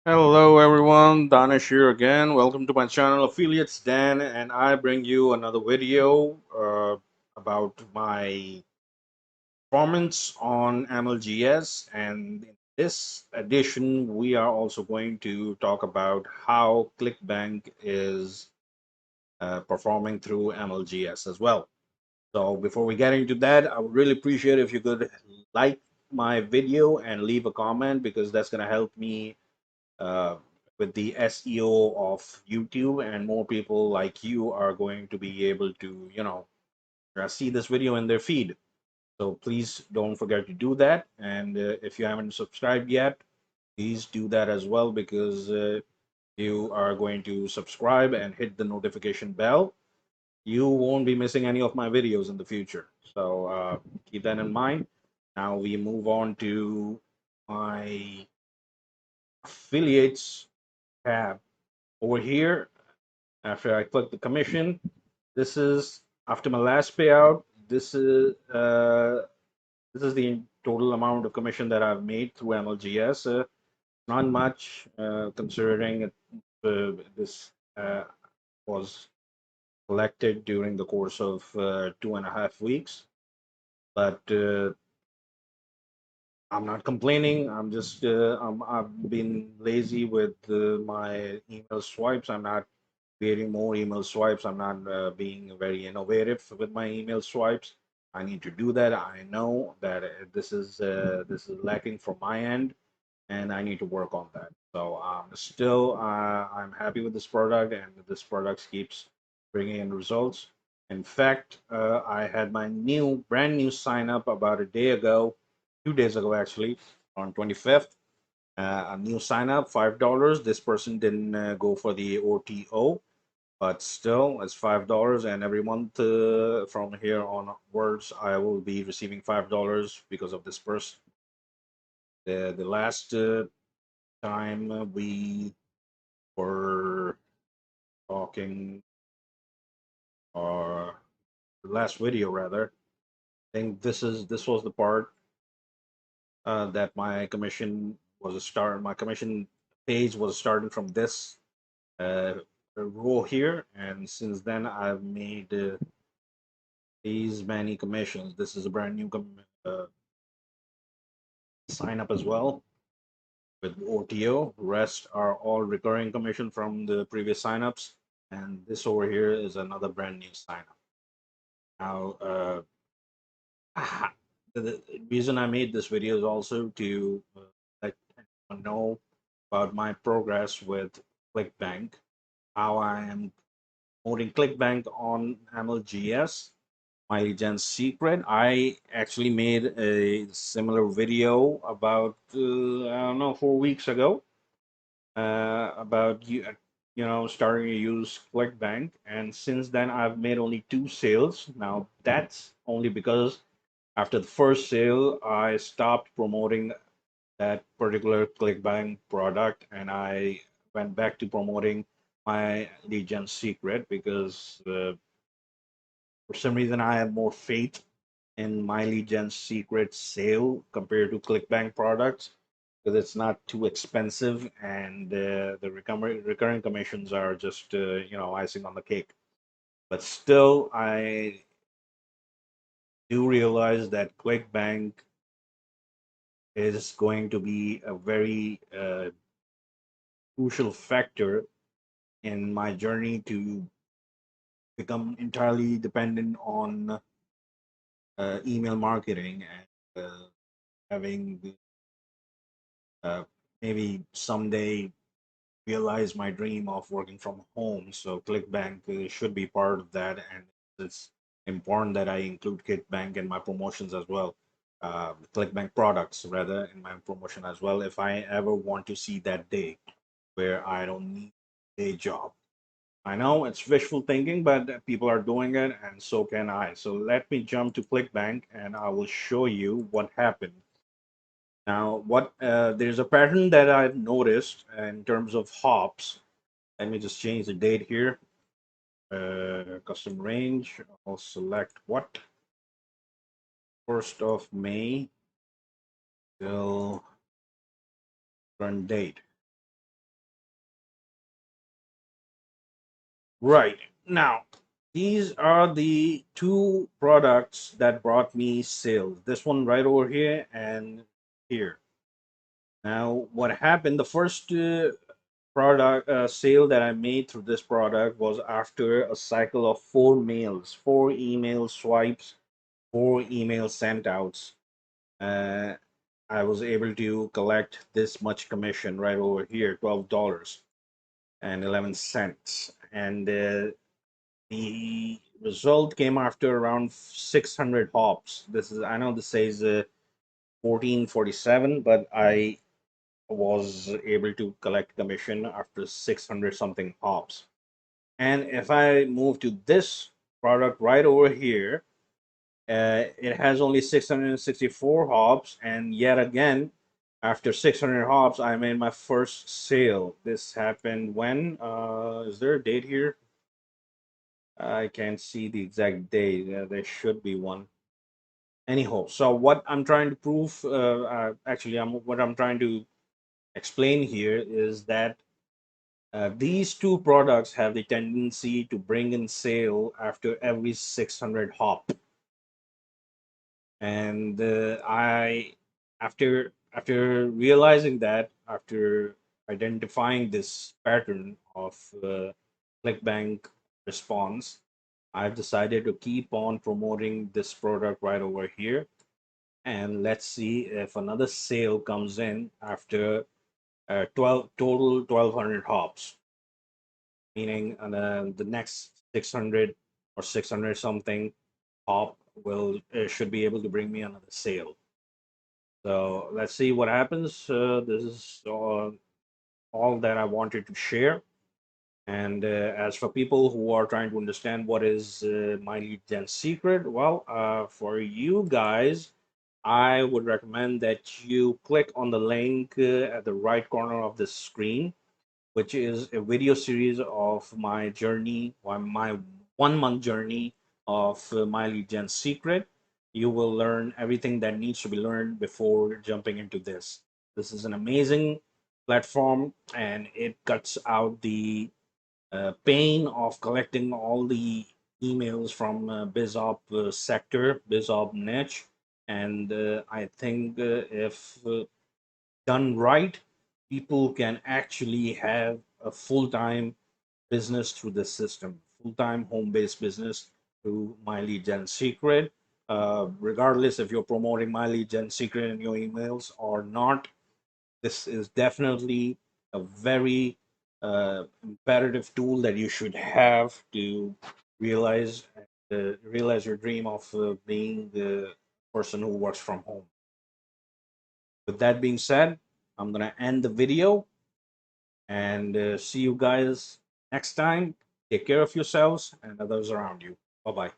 Hello everyone, Danish here again. Welcome to my channel Affiliates Dan, and I bring you another video about my performance on MLGS. And in this edition, we are also going to talk about how Clickbank is performing through MLGS as well. So before we get into that, I would really appreciate if you could like my video and leave a comment because that's going to help me uh, with the SEO of YouTube, and more people like you are going to be able to, see this video in their feed. So please don't forget to do that. And if you haven't subscribed yet, please do that as well because you are going to subscribe and hit the notification bell. You won't be missing any of my videos in the future. So keep that in mind. Now we move on to my affiliates tab over here. After I click the commission, this is after my last payout. This is the total amount of commission that I've made through MLGS. Not much, considering this was collected during the course of 2.5 weeks. But I'm not complaining. I've been lazy with my email swipes. I'm not creating more email swipes. I'm not being very innovative with my email swipes. I need to do that. I know that this is lacking from my end, and I need to work on that. So still, I'm happy with this product, and this product keeps bringing in results. In fact, I had my brand new sign up about a day ago, 2 days ago actually, on 25th. A new sign up, $5. This person didn't go for the OTO, but still it's $5, and every month from here onwards I will be receiving $5 because of this person. The last time we were talking, or the last video rather, I think this was the part that my commission was a start. My commission page was starting from this uh, row here, and since then I've made these many commissions. This is a brand new sign up as well with OTO. Rest are all recurring commission from the previous signups, and this over here is another brand new sign up. Now, the reason I made this video is also to let everyone know about my progress with Clickbank, how I am promoting Clickbank on MLGS, myleadgensecret. I actually made a similar video about I don't know, 4 weeks ago about starting to use Clickbank, and since then I've made only 2 sales. Now that's only because after the first sale I stopped promoting that particular Clickbank product, and I went back to promoting my lead gen secret because for some reason I have more faith in my lead gen secret sale compared to Clickbank products because it's not too expensive, and the recurring commissions are just icing on the cake. But still, I do realize that Clickbank is going to be a very crucial factor in my journey to become entirely dependent on email marketing and having uh, maybe someday realize my dream of working from home. So Clickbank should be part of that, and it's important that I include Clickbank in my promotions as well. Clickbank products rather in my promotion as well. If I ever want to see that day where I don't need a job. I know it's wishful thinking, but people are doing it, and so can I. So let me jump to Clickbank, and I will show you what happened. Now, what there's a pattern that I've noticed in terms of hops. Let me just change the date here. Custom range. I'll select what 1st of May till current date. Right. Now, these are the two products that brought me sales. This one right over here and here. Now, what happened? The first product sale that I made through this product was after a cycle of four mails, four email swipes, four email sent outs. Uh, I was able to collect this much commission right over here, $12.11, and the result came after around 600 hops. This is, I know this says 1447, but I was able to collect commission after 600 something hops. And if I move to this product right over here, it has only 664 hops, and yet again, after 600 hops, I made my first sale. This happened when? Is there a date here? I can't see the exact date. There should be one. Anyhow, so what I'm trying to prove, actually, what I'm trying to explain here is that these two products have the tendency to bring in sale after every 600 hop. And I, after realizing that, after identifying this pattern of Clickbank response, I've decided to keep on promoting this product right over here. And let's see if another sale comes in after 1200 hops, meaning the next 600 or 600 something hop will should be able to bring me another sale. So let's see what happens. This is all that I wanted to share. And as for people who are trying to understand what is my lead gen secret, well, for you guys, I would recommend that you click on the link at the right corner of the screen, which is a video series of my journey, or my 1 month journey of my lead gen secret. You will learn everything that needs to be learned before jumping into this. This is an amazing platform, and it cuts out the pain of collecting all the emails from BizOp sector, BizOp niche. And I think if done right, people can actually have a full-time business through this system, full-time home-based business through My Lead Gen Secret. Regardless if you're promoting My Lead Gen Secret in your emails or not, this is definitely a very imperative tool that you should have to realize your dream of being the person who works from home. With that being said, I'm gonna end the video and see you guys next time. Take care of yourselves and others around you. Bye bye.